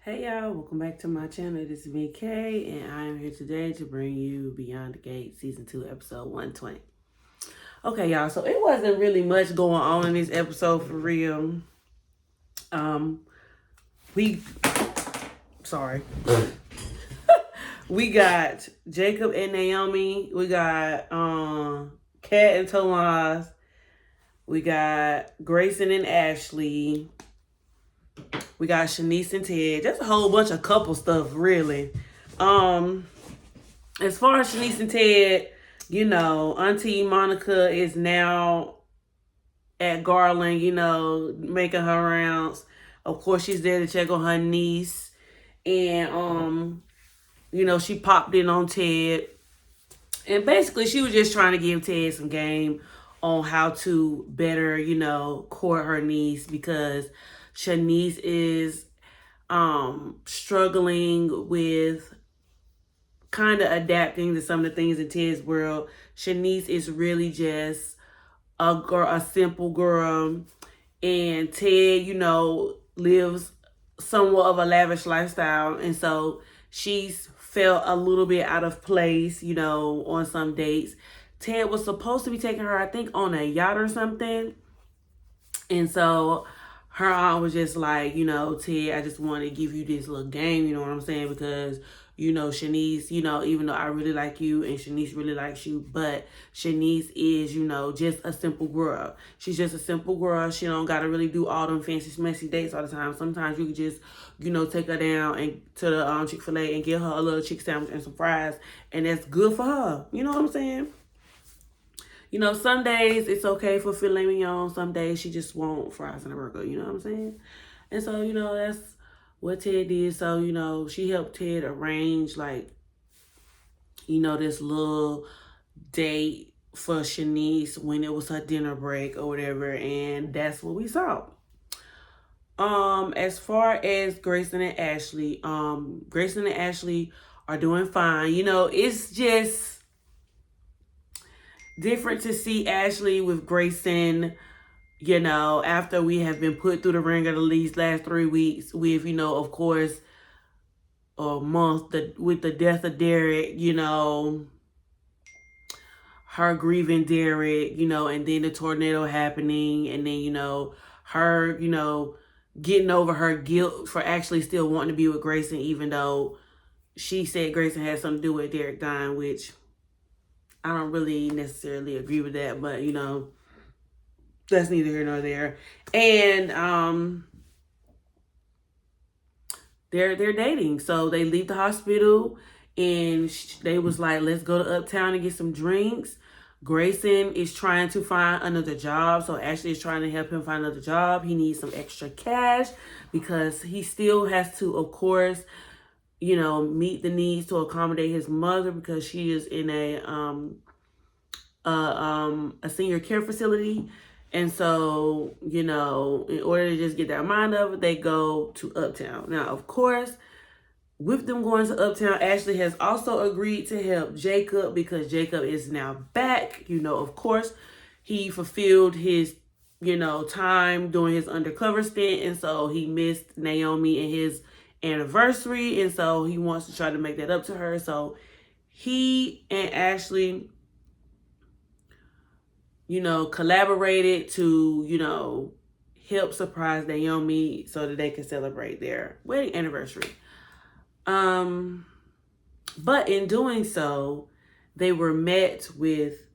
Hey y'all, welcome back to my channel. This is me, Kay, and I am here today to bring you Beyond the Gate Season 2, Episode 120. Okay, y'all, so it wasn't really much going on in this episode for real. We we got Jacob and Naomi. We got Kat and Tomas. We got Grayson and Ashley. We got Shanice and Ted. Just a whole bunch of couple stuff, really. As far as Shanice and Ted, you know, Auntie Monica is now at Garland, you know, making her rounds. Of course, she's there to check on her niece. And, you know, she popped in on Ted. And basically, she was just trying to give Ted some game on how to better, you know, court her niece because Shanice is struggling with kind of adapting to some of the things in Ted's world. Shanice is really just a simple girl, and Ted, you know, lives somewhat of a lavish lifestyle, and so she's felt a little bit out of place, you know, on some dates. Ted was supposed to be taking her, I think, on a yacht or something, and so her aunt was just like, you know, Ted, I just want to give you this little game, you know what I'm saying? Because, you know, Shanice, you know, even though I really like you and Shanice really likes you, but Shanice is, you know, just a simple girl. She's just a simple girl. She don't got to really do all them fancy, messy dates all the time. Sometimes you can just, you know, take her down and to the Chick-fil-A and get her a little chicken sandwich and some fries, and that's good for her. You know what I'm saying? You know, some days it's okay for filet mignon. Some days she just want fries and a burger. You know what I'm saying? And so, you know, that's what Ted did. So, you know, she helped Ted arrange, like, you know, this little date for Shanice when it was her dinner break or whatever. And that's what we saw. As far as Grayson and Ashley, Grayson and Ashley are doing fine. You know, it's just different to see Ashley with Grayson, you know, after we have been put through the ringer these last 3 weeks with, you know, of course, a month with the death of Derek, you know, her grieving Derek, you know, and then the tornado happening, and then, you know, her, you know, getting over her guilt for actually still wanting to be with Grayson, even though she said Grayson had something to do with Derek dying, which I don't really necessarily agree with that, but, you know, that's neither here nor there. And they're dating. So they leave the hospital, and they was like, let's go to Uptown and get some drinks. Grayson is trying to find another job. So Ashley is trying to help him find another job. He needs some extra cash because he still has to, of course, you know, meet the needs to accommodate his mother because she is in a senior care facility. And so, you know, in order to just get their mind of it, they go to Uptown. Now, of course, with them going to Uptown, Ashley has also agreed to help Jacob because Jacob is now back. You know, of course, he fulfilled his, you know, time doing his undercover stint. And so he missed Naomi and his anniversary, and so he wants to try to make that up to her. So he and Ashley, you know, collaborated to, you know, help surprise Naomi so that they can celebrate their wedding anniversary. But in doing so, they were met with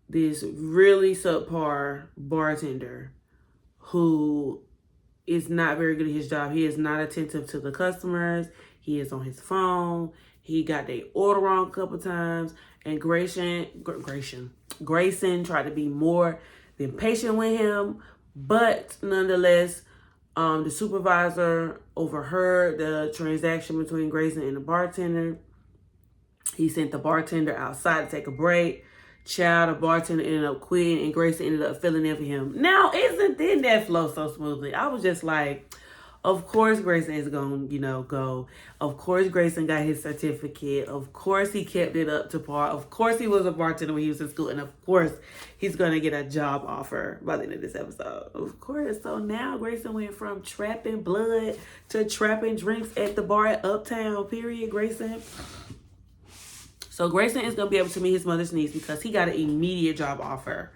this really subpar bartender who is not very good at his job. He is not attentive to the customers. He is on his phone. He got their order wrong a couple times. And Grayson tried to be more than patient with him. But nonetheless, the supervisor overheard the transaction between Grayson and the bartender. He sent the bartender outside to take a break. The bartender ended up quitting, and Grayson ended up filling in for him. Now, didn't that flow so smoothly? I was just like, Of course, Grayson is going to, go. Of course, Grayson got his certificate. Of course, he kept it up to par. Of course, he was a bartender when he was in school. And of course, he's going to get a job offer by the end of this episode. Of course. So now Grayson went from trapping blood to trapping drinks at the bar at Uptown, period, Grayson. So Grayson is going to be able to meet his mother's niece because he got an immediate job offer,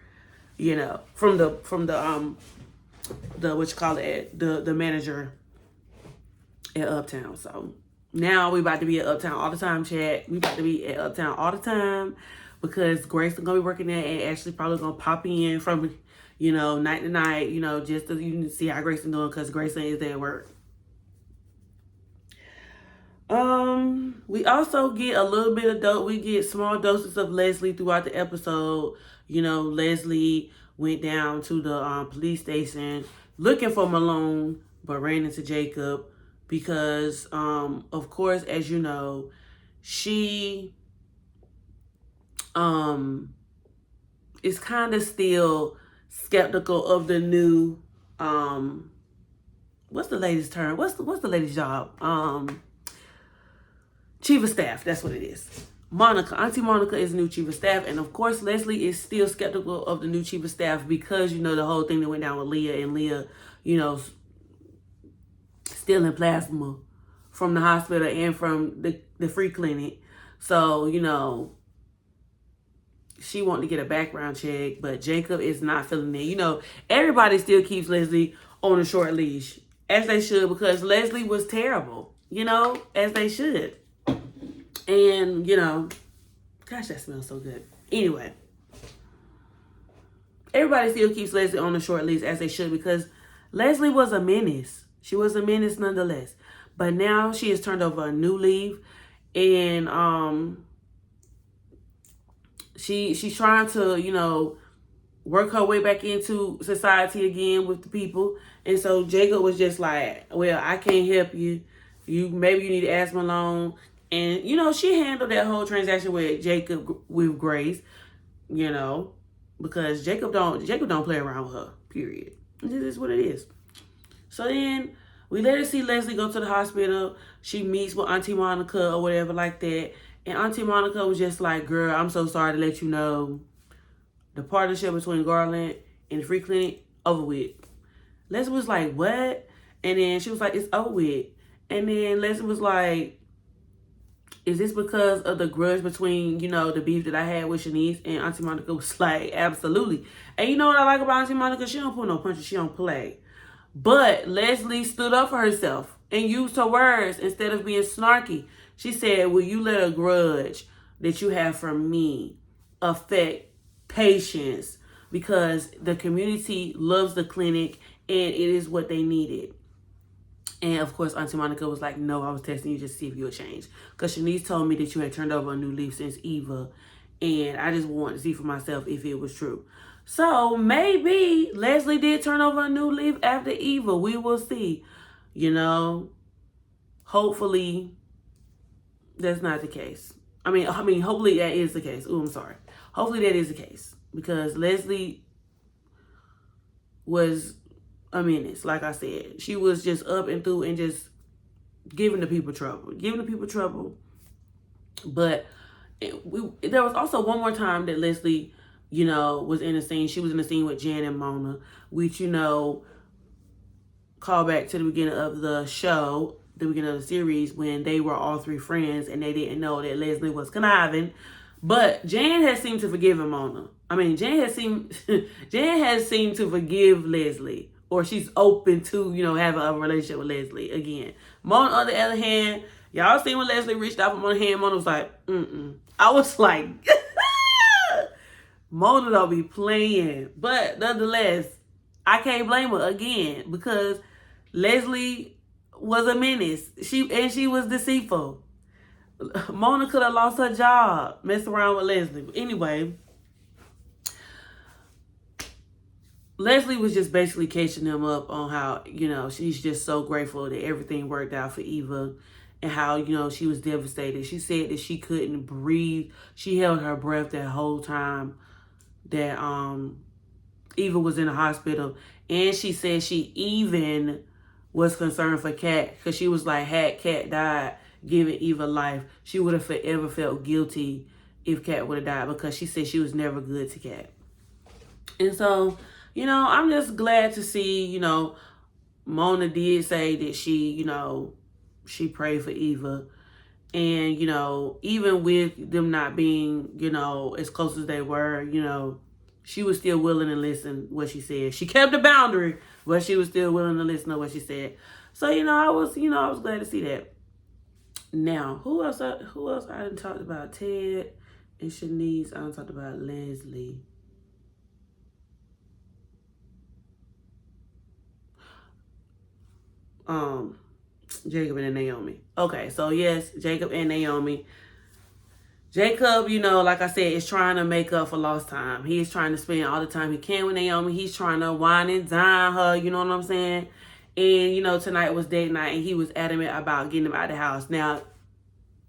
from the the manager at Uptown. So now we about to be at Uptown all the time, chat. We about to be at Uptown all the time because Grayson gonna be working there and actually probably gonna pop in from, night to night, just so you can see how Grayson doing because Grayson is there at work. We also get a little bit of we get small doses of Leslie throughout the episode. Leslie went down to the police station looking for Malone, but ran into Jacob because, of course, as you know, she is kind of still skeptical of the new, what's the lady's term? What's the lady's job? Chief of staff, that's what it is. Auntie Monica is new chief of staff, and of course Leslie is still skeptical of the new chief of staff because the whole thing that went down with Leah and Leah, stealing plasma from the hospital and from the free clinic. So, she wanted to get a background check, but Jacob is not feeling it. Everybody still keeps Leslie on a short leash, as they should, because Leslie was terrible, as they should. And, gosh, that smells so good. Anyway, everybody still keeps Leslie on the short leash, as they should, because Leslie was a menace. She was a menace nonetheless. But now she has turned over a new leaf, and she's trying to, work her way back into society again with the people. And so Jacob was just like, well, I can't help you. Maybe you need to ask Malone. And, she handled that whole transaction with Jacob with grace, because Jacob don't play around with her, period. This is what it is. So then we later see Leslie go to the hospital. She meets with Auntie Monica or whatever like that. And Auntie Monica was just like, girl, I'm so sorry to let you know the partnership between Garland and the free clinic over with. Leslie was like, what? And then she was like, it's over with. And then Leslie was like, is this because of the grudge between, the beef that I had with Shanice? And Auntie Monica was like, absolutely. And you know what I like about Auntie Monica? She don't pull no punches. She don't play. But Leslie stood up for herself and used her words instead of being snarky. She said, will you let a grudge that you have for me affect patients? Because the community loves the clinic and it is what they needed. And of course, Auntie Monica was like, no, I was testing you just to see if you would change. Because Shanice told me that you had turned over a new leaf since Eva. And I just wanted to see for myself if it was true. So maybe Leslie did turn over a new leaf after Eva. We will see. Hopefully that's not the case. I mean, hopefully that is the case. Oh, I'm sorry. Hopefully that is the case. Because Leslie was a menace, like I said. She was just up and through and just giving the people trouble. But there was also one more time that Leslie, was in a scene. She was in a scene with Jan and Mona, which, call back to the beginning of the show, the beginning of the series, when they were all three friends and they didn't know that Leslie was conniving. But Jan has seemed to forgive Mona. Jan has seemed to forgive Leslie. Or she's open to, having a relationship with Leslie again. Mona, on the other hand, y'all seen when Leslie reached out for Mona's hand, Mona was like, I was like, Mona don't be playing. But nonetheless, I can't blame her again because Leslie was a menace. She was deceitful. Mona could have lost her job messing around with Leslie. But anyway, Leslie was just basically catching them up on how, she's just so grateful that everything worked out for Eva and how, she was devastated. She said that she couldn't breathe. She held her breath that whole time that Eva was in the hospital. And she said she even was concerned for Kat, because she was like, had Kat died giving Eva life, she would have forever felt guilty if Kat would have died, because she said she was never good to Kat. And so, I'm just glad to see, Mona did say that she prayed for Eva. And, even with them not being, as close as they were, she was still willing to listen what she said. She kept the boundary, but she was still willing to listen to what she said. So, I was glad to see that. Now, who else I didn't talk about? Ted and Shanice. I didn't talk about Leslie. Jacob and Naomi. Okay, so yes, Jacob and Naomi. Jacob, like I said, is trying to make up for lost time. He is trying to spend all the time he can with Naomi. He's trying to wine and dine her, you know what I'm saying? And, tonight was date night, and he was adamant about getting him out of the house. Now,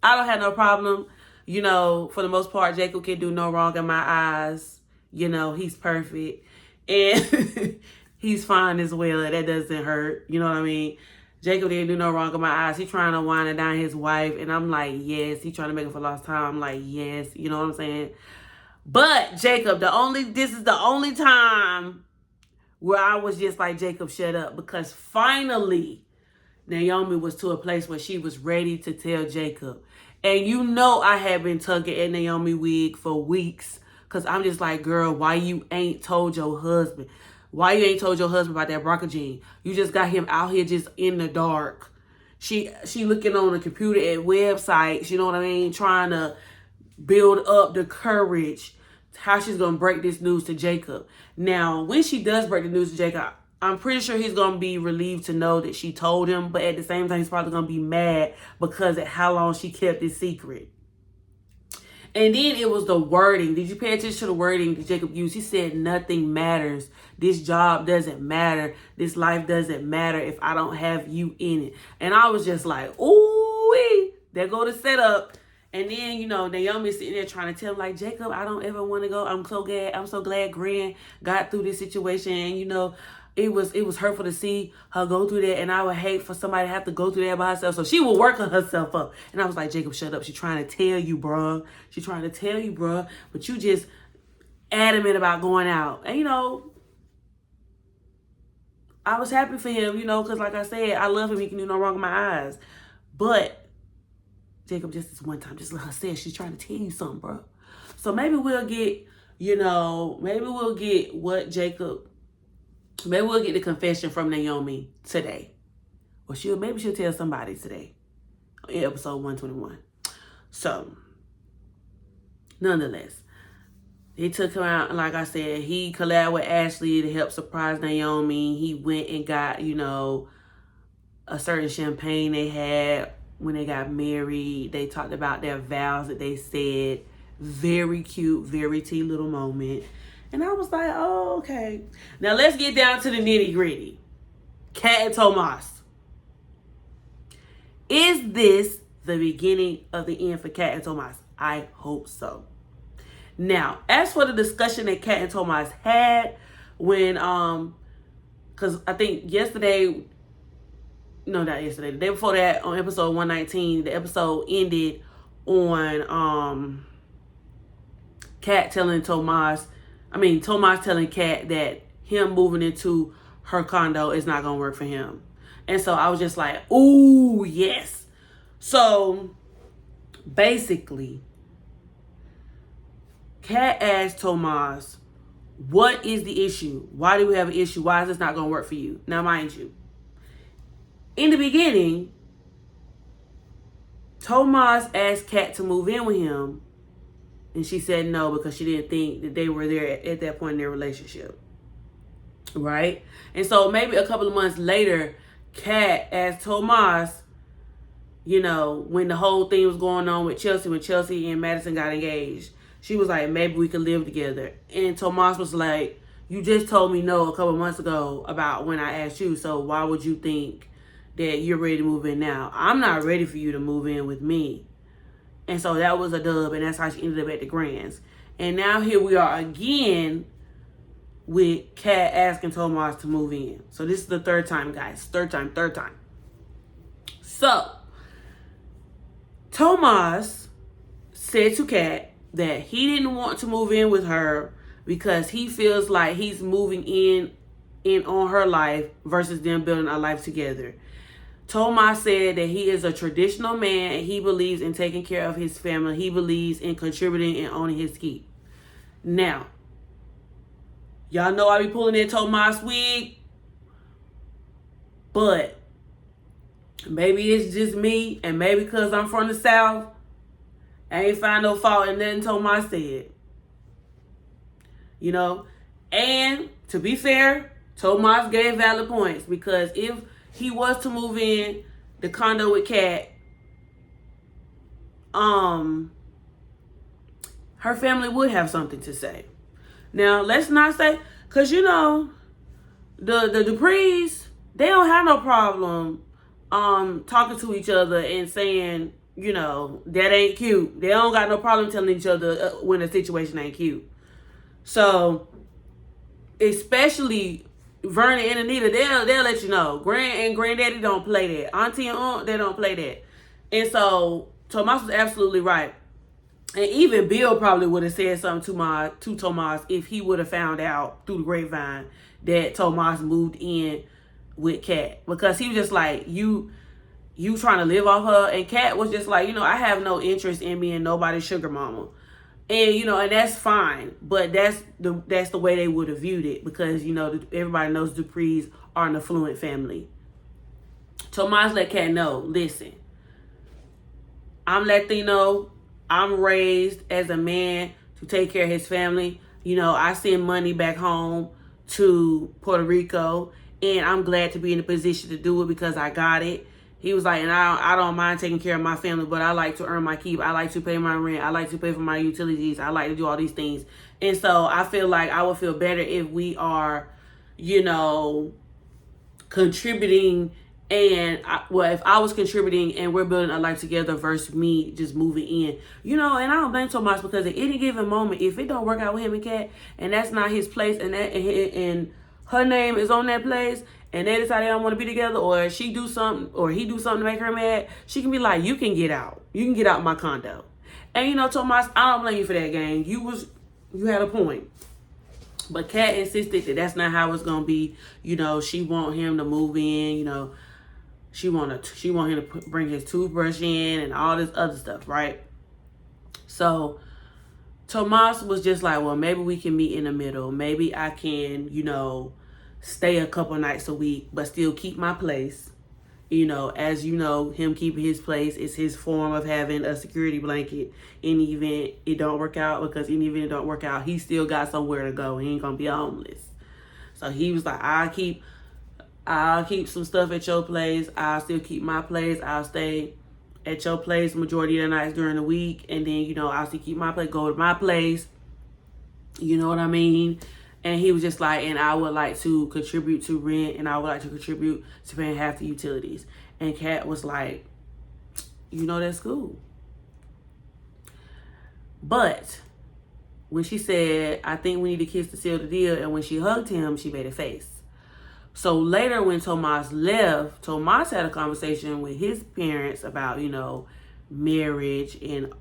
I don't have no problem. For the most part, Jacob can do no wrong in my eyes. He's perfect. And he's fine as well. That doesn't hurt. You know what I mean? Jacob didn't do no wrong in my eyes. He's trying to wind and down his wife. And I'm like, yes. He's trying to make it for lost time. I'm like, yes. You know what I'm saying? But Jacob, this is the only time where I was just like, Jacob, shut up. Because finally, Naomi was to a place where she was ready to tell Jacob. And I had been tugging at Naomi wig for weeks. Because I'm just like, girl, why you ain't told your husband? Why you ain't told your husband about that bronchogene? You just got him out here just in the dark. She looking on the computer at websites, you know what I mean? Trying to build up the courage, how she's going to break this news to Jacob. Now, when she does break the news to Jacob, I'm pretty sure he's going to be relieved to know that she told him. But at the same time, he's probably going to be mad because of how long she kept it secret. And then it was the wording. Did you pay attention to the wording that Jacob used? He said, nothing matters. This job doesn't matter. This life doesn't matter if I don't have you in it. And I was just like, ooh, there go the setup. And then, Naomi's sitting there trying to tell him, like, Jacob, I don't ever want to go. I'm so glad Gran got through this situation. And, it was hurtful to see her go through that, and I would hate for somebody to have to go through that by herself. So she would work herself up. And I was like, Jacob, shut up. She's trying to tell you, bruh. She's trying to tell you, bruh. But you just adamant about going out. And, I was happy for him, because like I said, I love him. He can do no wrong in my eyes. But, Jacob, just this one time, just like I said, she's trying to tell you something, bruh. So maybe we'll get, maybe we'll get the confession from Naomi today. Or maybe she'll tell somebody today in episode 121. So, nonetheless, he took her out, and like I said, he collabed with Ashley to help surprise Naomi. He went and got, a certain champagne they had when they got married. They talked about their vows that they said. Very cute, very tea little moment. And I was like, oh, okay. Now let's get down to the nitty gritty. Kat and Tomas. Is this the beginning of the end for Kat and Tomas? I hope so. Now, as for the discussion that Kat and Tomas had when, because I think the day before that on episode 119, the episode ended on Kat telling Tomas telling Kat that him moving into her condo is not going to work for him. And so I was just like, ooh, yes. So basically, Kat asked Tomas, what is the issue? Why do we have an issue? Why is this not going to work for you? Now, mind you, in the beginning, Tomas asked Kat to move in with him. And she said no because she didn't think that they were there at that point in their relationship. Right? And so maybe a couple of months later, Kat asked Tomas, when the whole thing was going on with Chelsea, when Chelsea and Madison got engaged, she was like, maybe we could live together. And Tomas was like, you just told me no a couple of months ago about when I asked you. So why would you think that you're ready to move in now? I'm not ready for you to move in with me. And so that was a dub, and that's how she ended up at the Grands. And now here we are again with Kat asking Tomas to move in. So this is the third time, guys. Third time. So Tomas said to Kat that he didn't want to move in with her because he feels like he's moving in on her life versus them building a life together. Tomas said that he is a traditional man and he believes in taking care of his family. He believes in contributing and owning his keep. Now, y'all know I be pulling that Tomas wig, but maybe it's just me, and maybe because I'm from the South, I ain't find no fault in nothing Tomas said. You know, and to be fair, Tomas gave valid points, because if he was to move in the condo with Kat, her family would have something to say. Now, let's not say, because you know, the Duprees, they don't have no problem talking to each other and saying, you know, that ain't cute. They don't got no problem telling each other when the situation ain't cute. So, especially Vernon and Anita, they'll let you know. Grand and Granddaddy don't play that. Auntie and Aunt, they don't play that. And so Tomas was absolutely right. And even Bill probably would have said something to Tomas if he would have found out through the grapevine that Tomas moved in with Kat. Because he was just like, you trying to live off her. And Kat was just like, you know, I have no interest in being nobody's sugar mama. And, you know, and that's fine. But that's the way they would have viewed it. Because, you know, everybody knows Duprees are an affluent family. Tomas let Kat know, listen, I'm Latino. I'm raised as a man to take care of his family. You know, I send money back home to Puerto Rico. And I'm glad to be in a position to do it because I got it. He was like, and I don't mind taking care of my family, but I like to earn my keep. I like to pay my rent. I like to pay for my utilities. I like to do all these things. And so I feel like I would feel better if we are, you know, contributing. And if I was contributing and we're building a life together versus me just moving in, you know, and I don't blame Tomas, because at any given moment, if it don't work out with him and Kat, and that's not his place, and her name is on that place, and they decide they don't want to be together, or she do something, or he do something to make her mad, she can be like, you can get out. You can get out my condo. And you know, Tomas, I don't blame you for that, gang. You had a point. But Kat insisted that that's not how it's gonna be. You know, she want him to move in. You know, she want him to bring his toothbrush in and all this other stuff, right? So Tomas was just like, well, maybe we can meet in the middle. Maybe I can, you know, stay a couple nights a week, but still keep my place. You know, as you know, him keeping his place is his form of having a security blanket in the event it don't work out, because in the event it don't work out, he still got somewhere to go. He ain't gonna be homeless. So he was like, I'll keep some stuff at your place. I'll still keep my place. I'll stay at your place majority of the nights during the week. And then, you know, I'll still keep my place, go to my place. You know what I mean? And he was just like, and I would like to contribute to rent, and I would like to contribute to paying half the utilities. And Kat was like, you know, that's cool. But when she said, I think we need to kiss to seal the deal, and when she hugged him, she made a face. So later when Tomas left, Tomas had a conversation with his parents about, you know, marriage and,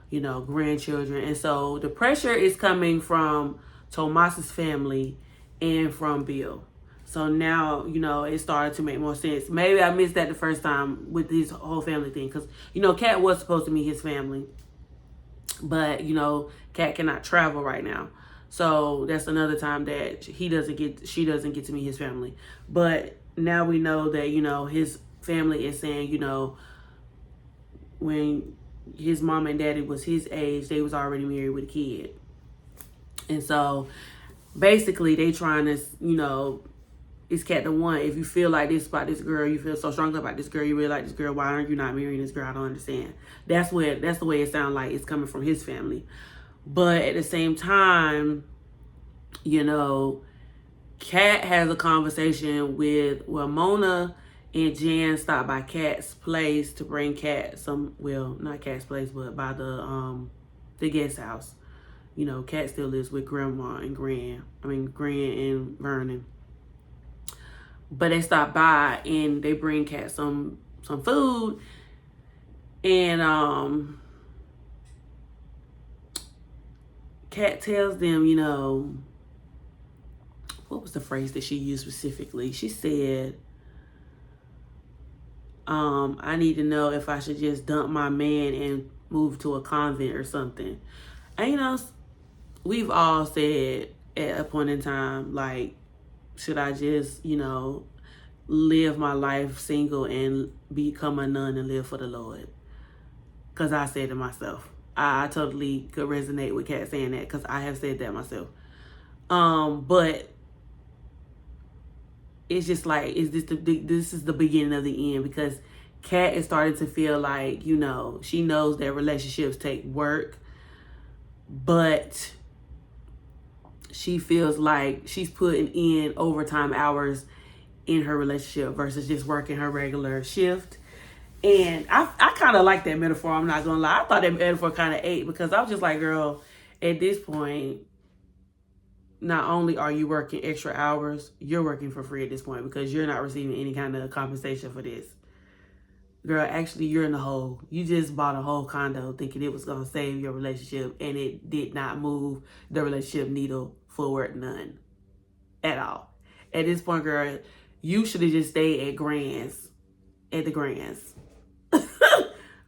you know, grandchildren. And so the pressure is coming from Tomas's family and from Bill. So now, you know, it started to make more sense. Maybe I missed that the first time with this whole family thing, because, you know, Kat was supposed to meet his family, but, you know, Kat cannot travel right now. So that's another time that she doesn't get to meet his family. But now we know that, you know, his family is saying, you know, when his mom and daddy was his age, they was already married with a kid. And so basically they trying to, you know, it's Kat the one. If you feel like this about this girl, you feel so strongly about this girl, you really like this girl, why aren't you not marrying this girl? I don't understand. That's the way it sounds like it's coming from his family. But at the same time, you know, Kat has a conversation with, well, Mona and Jan stopped by Kat's place to bring Kat some, well, not Kat's place, but by the guest house. You know, Kat still lives with grandma and Gran and Vernon. But they stop by and they bring Kat some food. And Kat tells them, you know, what was the phrase that she used specifically? She said, I need to know if I should just dump my man and move to a convent or something. And you know, we've all said at a point in time, like, should I just, you know, live my life single and become a nun and live for the Lord? Because I said to myself, I totally could resonate with Kat saying that, because I have said that myself. But it's just like, this is the beginning of the end, because Kat is starting to feel like, you know, she knows that relationships take work, but she feels like she's putting in overtime hours in her relationship versus just working her regular shift. And I kind of like that metaphor, I'm not gonna lie. I thought that metaphor kind of ate, because I was just like, girl, at this point, not only are you working extra hours, you're working for free at this point, because you're not receiving any kind of compensation for this. Girl, actually, you're in the hole. You just bought a whole condo thinking it was going to save your relationship, and it did not move the relationship needle forward none at all. At this point, girl, you should have just stayed at the Grands.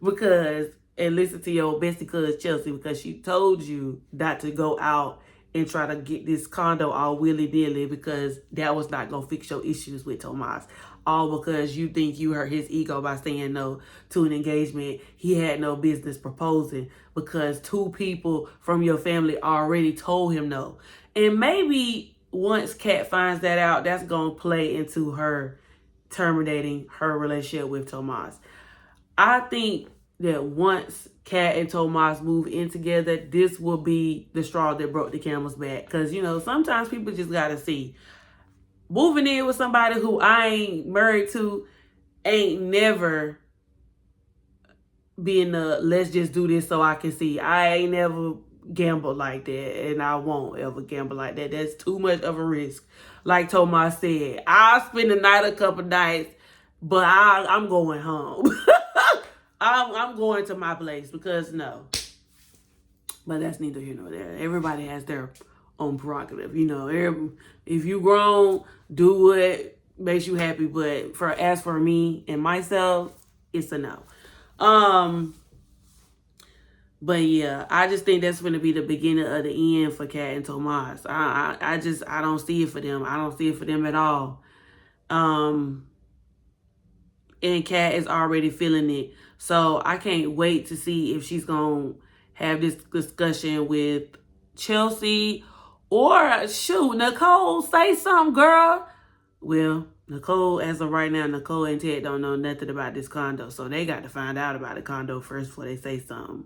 Because, and listen to your bestie cousin Chelsea, because she told you not to go out and try to get this condo all willy-nilly, because that was not going to fix your issues with Tomas. All because you think you hurt his ego by saying no to an engagement he had no business proposing, because two people from your family already told him no. And maybe once Kat finds that out, that's going to play into her terminating her relationship with Tomas. I think that once Kat and Tomas move in together, this will be the straw that broke the camel's back. Because, you know, sometimes people just got to see. Moving in with somebody who I ain't married to ain't never being let's just do this so I can see. I ain't never gambled like that, and I won't ever gamble like that. That's too much of a risk. Like Tomas said, I'll spend the night a couple nights, but I'm going home. I'm going to my place, because no. But that's neither here nor there. Everybody has their own prerogative. You know, if you grown, do what makes you happy. But as for me and myself, it's a no. But yeah, I just think that's going to be the beginning of the end for Kat and Tomas. I don't see it for them. I don't see it for them at all. And Kat is already feeling it. So I can't wait to see if she's going to have this discussion with Chelsea, or shoot, Nicole, say something, girl. Well, Nicole, as of right now, Nicole and Ted don't know nothing about this condo. So they got to find out about the condo first before they say something.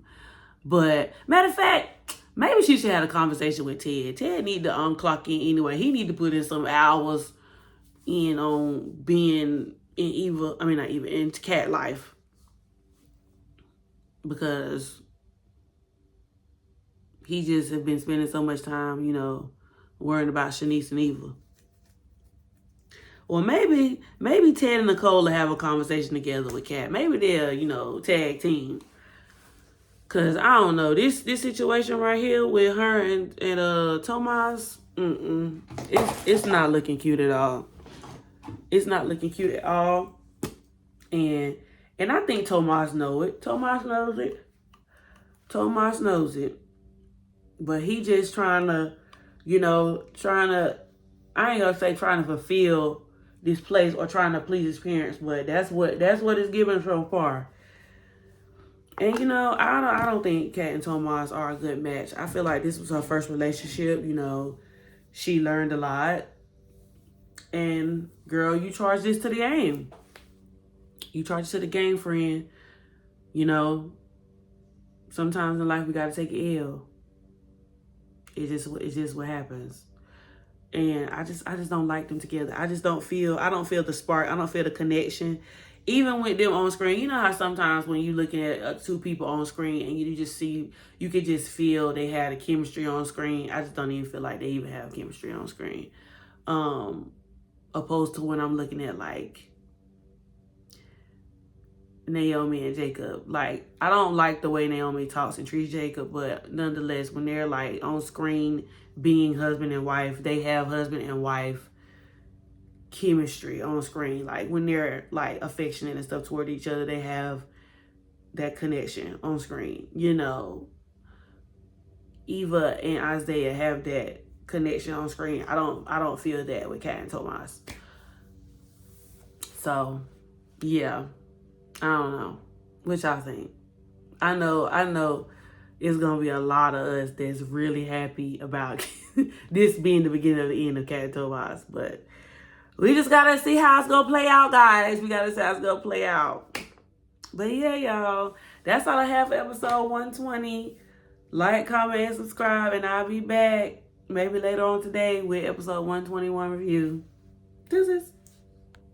But matter of fact, maybe she should have a conversation with Ted. Ted need to unclock in anyway. He need to put in some hours in on being in Kat life. Because he just have been spending so much time, you know, worrying about Shanice and Eva. Or maybe Ted and Nicole will have a conversation together with Kat. Maybe they'll, you know, tag team. Cause I don't know, this situation right here with her and Tomas, it's not looking cute at all. It's not looking cute at all. And I think Tomas knows it. Tomas knows it. But he just trying to, I ain't gonna say trying to fulfill this place or trying to please his parents, but that's what it's given so far. And, you know, I don't think Kat and Tomas are a good match. I feel like this was her first relationship. You know, she learned a lot. And, girl, you charge this to the game. You charge it to the game, friend. You know, sometimes in life we got to take an L. It's just what happens. And I just don't like them together. I don't feel the spark. I don't feel the connection. even with them on screen, you know how sometimes when you're looking at two people on screen and you could just feel they had a chemistry on screen. I just don't even feel like they even have chemistry on screen. Opposed to when I'm looking at like Naomi and Jacob. Like, I don't like the way Naomi talks and treats Jacob, but nonetheless, when they're like on screen being husband and wife, they have husband and wife chemistry on screen. Like when they're like affectionate and stuff toward each other, they have that connection on screen. You know, Eva and Isaiah have that connection on screen. I don't feel that with Kat and Tomas. So yeah, I don't know what y'all think. I know it's gonna be a lot of us that's really happy about this being the beginning of the end of Kat and Tomas, but we just gotta see how it's gonna play out, guys. We gotta see how it's gonna play out. But yeah, y'all, that's all I have for episode 120. Like, comment, and subscribe, and I'll be back maybe later on today with episode 121 review. Deuces.